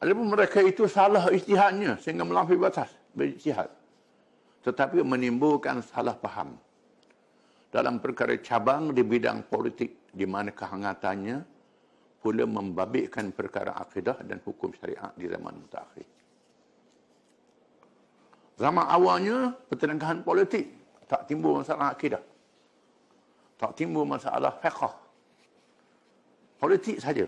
Adapun mereka itu salah ijtihadnya sehingga melampaui batas berijtihad. Tetapi menimbulkan salah faham dalam perkara cabang di bidang politik di mana kehangatannya pula membabitkan perkara akidah dan hukum syariat di zaman mutakhir. Zaman awalnya pertengahan politik, tak timbul masalah akidah. Tak timbul masalah fiqh. Politik saja.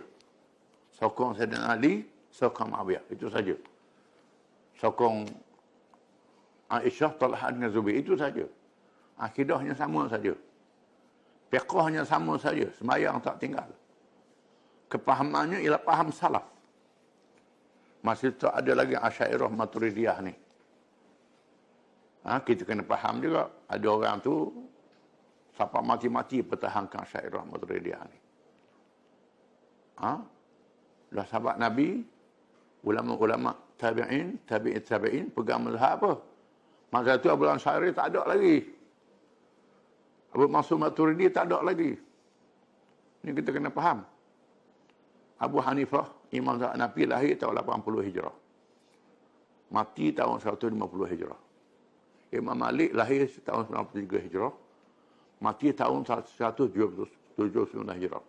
Sokong Sayyidina Ali, sokong Muawiyah, itu saja. Sokong Aisyah, Talha dengan Zubair, itu saja. Akidahnya sama saja. Fiqhnya sama saja, sembahyang tak tinggal. Kepahamannya ialah paham salaf. Masih tak ada lagi Asy'ariyah Maturidiyah ni. Kita kena faham juga, ada orang tu sampai mati-mati pertahankan Asy'ariyah Maturidiyah ni. Dah sahabat Nabi, ulama-ulama tabi'in, tabi'in, pegang mazhab apa? Masa tu Abu Ansari tak ada lagi. Abu Mansur Maturidi tak ada lagi. Ini kita kena faham. Abu Hanifah, Imam Nabi lahir tahun 80 Hijrah. Mati tahun 150 Hijrah. Imam Malik lahir tahun 93 Hijrah. Mati tahun 179 Hijrah.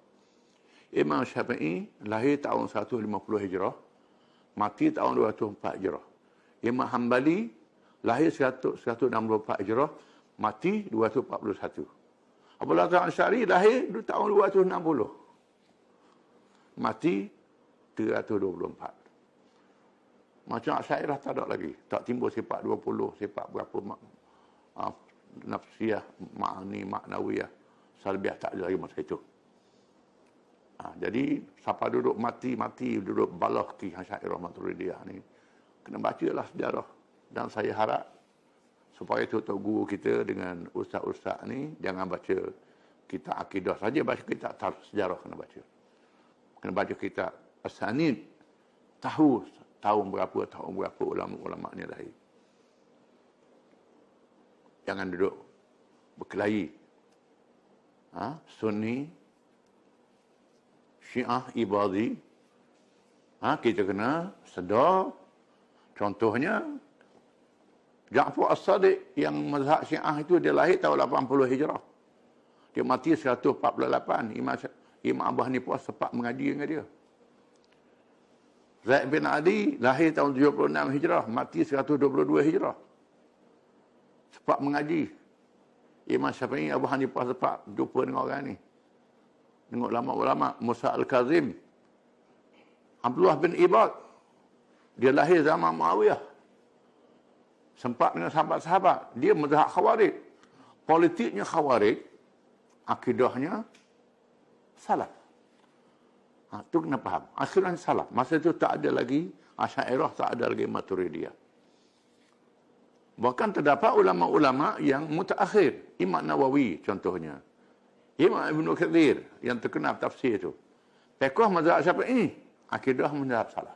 Imam Syafi'i lahir tahun 150 Hijrah. Mati tahun 204 Hijrah. Imam Hanbali lahir 164 Hijrah. Mati 241. Abu Hasan Asy'ari lahir tahun 260. Mati 324. Macam Asy'ariyah tak ada lagi. Tak timbul sifat 20, sifat berapa nafsiyah, ma'ani, maknawiyah, salbiyah, tak ada lagi masa itu. Jadi siapa duduk mati duduk balah ki Asy'ariyah Maturidiyah ni, kena bacalah sejarah. Dan saya harap supaya tutup guru kita dengan ustaz-ustaz ni jangan baca kitab akidah saja, baca kitab tarikh sejarah kena baca. Kena baca kitab asanid, tahu tahun berapa ulama-ulama ni lahir. Jangan duduk berkelahi. Sunni, Syiah, Ibadhi. Kita kena sedar. Contohnya, Ja'far As-Sadiq yang mazhab Syiah itu dia lahir tahun 80 Hijrah. Dia mati 148. Imam Abu Hanifah sempat mengaji dengan dia. Zaid bin Ali lahir tahun 76 Hijrah, mati 122 Hijrah. Sempat mengaji. Imam Syafi'i, Abu Hanifah sempat jumpa dengan orang ni. Dengan ulama-ulama. Musa Al-Kazim. Abdullah bin Ibad. Dia lahir zaman Muawiyah. Sempat dengan sahabat-sahabat. Dia mazhab Khawarij. Politiknya Khawarij. Akidahnya salaf. Itu kena faham. Akhirnya salaf. Masa itu tak ada lagi Asy'ariyah, tak ada lagi Maturidiyah. Bahkan terdapat ulama-ulama yang mutaakhir. Imam Nawawi contohnya. Imam Ibn Katsir yang terkenal tafsir itu. Fiqh mazhab Syafi'i, akidah mazhab salaf.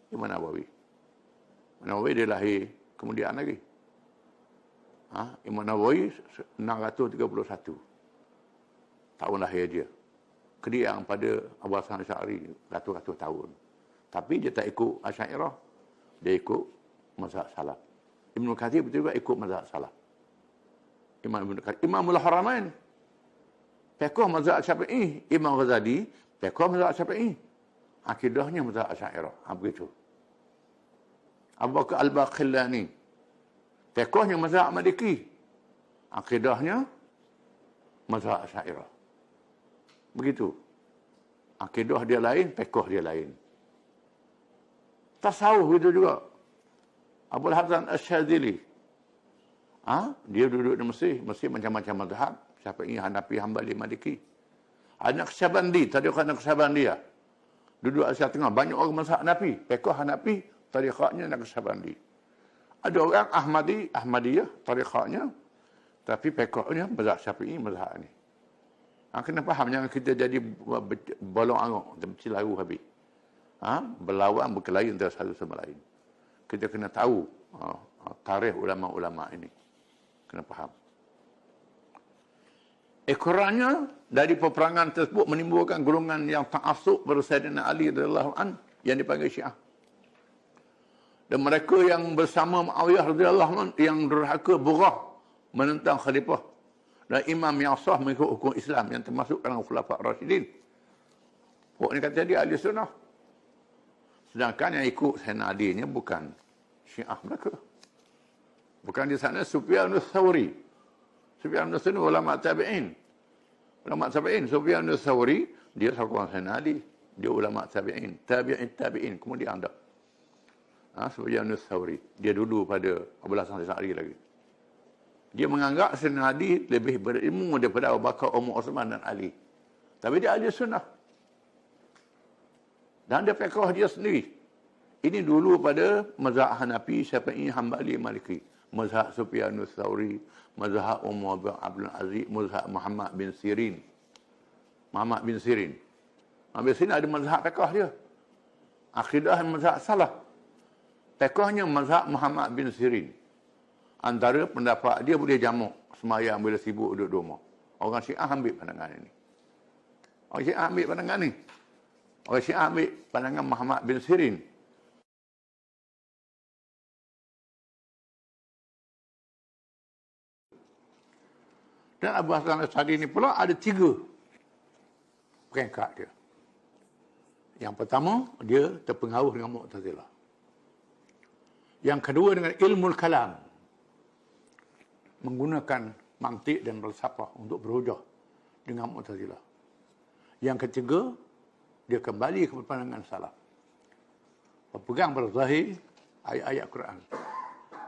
Imam Nawawi. Nawawi dia lahir kemudian lagi. Imam Nawawi 631. Tahun lahir dia. Kediang pada Abu Hasan Asy'ari ratus-ratus tahun. Tapi dia tak ikut Asy'ariyah. Dia ikut mazhab salaf. Ibn Katsir betul juga ikut mazhab salaf. Imamul Haramain. Fiqh mazhab Syafi'i. Imam Ghazali. Fiqh mazhab Syafi'i. Akidahnya mazhab Asy'ariyah. Begitu. Abu Bakar Al-Baqillani. Fiqhnya mazhab Maliki. Akidahnya mazhab Asy'ariyah. Begitu. Akidah dia lain, fiqh dia lain. Tasawuf itu juga. Abu Hasan Asy-Syadzili. Dia duduk di Mesir macam-macam mazhab. Syafi'i, Hanafi, Hambali, Maliki. Naqsyabandi, tariqah Naqsyabandiyah. Duduk Asia Tengah. Banyak orang mazhab Hanafi. Fiqh Hanafi, tariqahnya Naqsyabandi. Ada orang Ahmadiyah, tariqahnya. Tapi fiqhnya mazhab Syafi'i, mazhab ni. Kena faham, jangan kita jadi bolong angok, bercilaru habis. Berlawan, berkelahi antara satu sama lain. Kita kena tahu tarikh ulama-ulama ini. Kena faham. Ekorannya dari peperangan tersebut menimbulkan golongan yang ta'assub pada Sayyidina Ali radhiyallahu an yang dipanggil Syiah. Dan mereka yang bersama Muawiyah radhiyallahu anhu yang durhaka burah menentang khalifah dan imam yang sah mengikut hukum Islam yang termasuk dalam khulafah Rasyidin. Pokok ni kata dia ahli sunnah. Sedangkan yang ikut Sayyidina Ali ni bukan Syiah mereka. Bukan di sana Sufyan ats-Tsauri. Sufyan ats-Tsauri ulama tabi'in. Ulama tabi'in, Sufyan ats-Tsauri dia sahabat Sayyidina Ali. Dia ulama tabi'in, tabi'in. Kemudian ada Sufyan ats-Tsauri. Dia dulu pada Abu Hasan al-Asy'ari lagi. Dia menganggap Sayyidina Ali lebih berilmu daripada Abu Bakar, Umar, Uthman dan Ali. Tapi dia ahli sunnah. Dan dia fiqh dia sendiri. Ini dulu pada mazhab Hanafi, Syafi'i, Hambali, Maliki. Mazhab Sufyan ats-Tsauri, mazhab Umar bin Abdul Aziz, mazhab Muhammad bin Sirin. Muhammad bin Sirin ada mazhab fiqh dia. Akidah mazhab salaf. Fiqhnya mazhab Muhammad bin Sirin. Antara pendapat dia boleh jamak semayang bila sibuk duduk di rumah. Orang Syiah ambil pandangan ini. Orang Syiah ambil pandangan ni. Orang Syiah ambil pandangan Muhammad bin Sirin. Dan Abu Hasan al-Asy'ari ni pula ada 3 peringkat dia. Yang pertama, dia terpengaruh dengan Mu'tazilah. Yang kedua dengan ilmu kalam. Menggunakan mantik dan falsafah untuk berhujah dengan Mu'tazilah. Yang ketiga, dia kembali ke pandangan salaf. Berpegang pada zahir ayat-ayat Quran.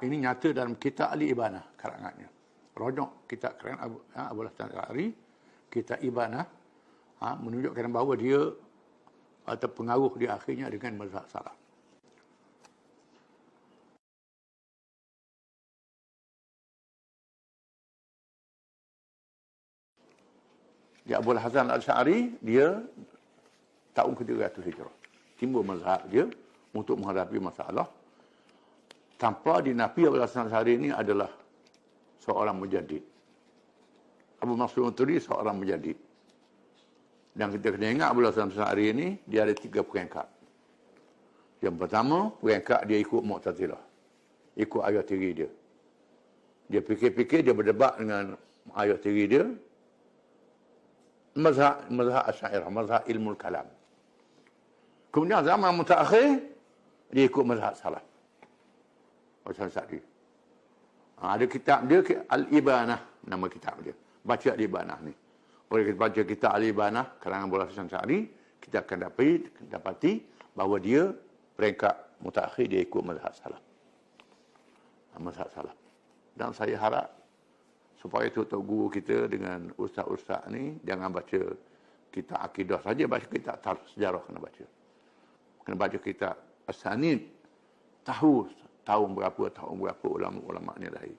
Ini nyata dalam kitab Al-Ibanah karangannya. Rojok kitab karangan Abu Hasan al-Asy'ari, kitab Ibanah, menunjukkan bahawa dia terpengaruh di akhirnya dengan mazhab salaf. Di Abu Hasan al-Asy'ari, dia tahun ke-300 Hijrah. Timbul mazhab dia untuk menghadapi masalah. Tanpa dinafi, Abu Hasan al-Asy'ari ini adalah seorang mujaddid. Abu Mansur Maturidi seorang mujaddid. Dan kita kena ingat Abu Hasan al-Asy'ari ini, dia ada 3 peringkat. Yang pertama, peringkat dia ikut Mu'tazilah. Ikut ayat tiri dia. Dia fikir-fikir, dia berdebat dengan ayat tiri dia. Mazhab Asy'ariyah, mazhab ilmu kalam. Kemudian zaman mutaakhir, dia ikut mazhab salaf. Abu Hasan al-Asy'ari. Ada kitab dia, Al-Ibanah, nama kitab dia. Baca Al-Ibanah ni. Kalau kita baca kitab Al-Ibanah, karangan Abu Hasan al-Asy'ari, kita akan dapati bahawa dia peringkat mutaakhir, dia ikut mazhab salaf. Mazhab salaf. Dan saya harap supaya tuan guru kita dengan ustaz-ustaz ni jangan baca kitab akidah saja, baca kitab sejarah kena baca. Kena baca kitab As-Sanid, tahu tahun berapa ulama-ulama ni lahir.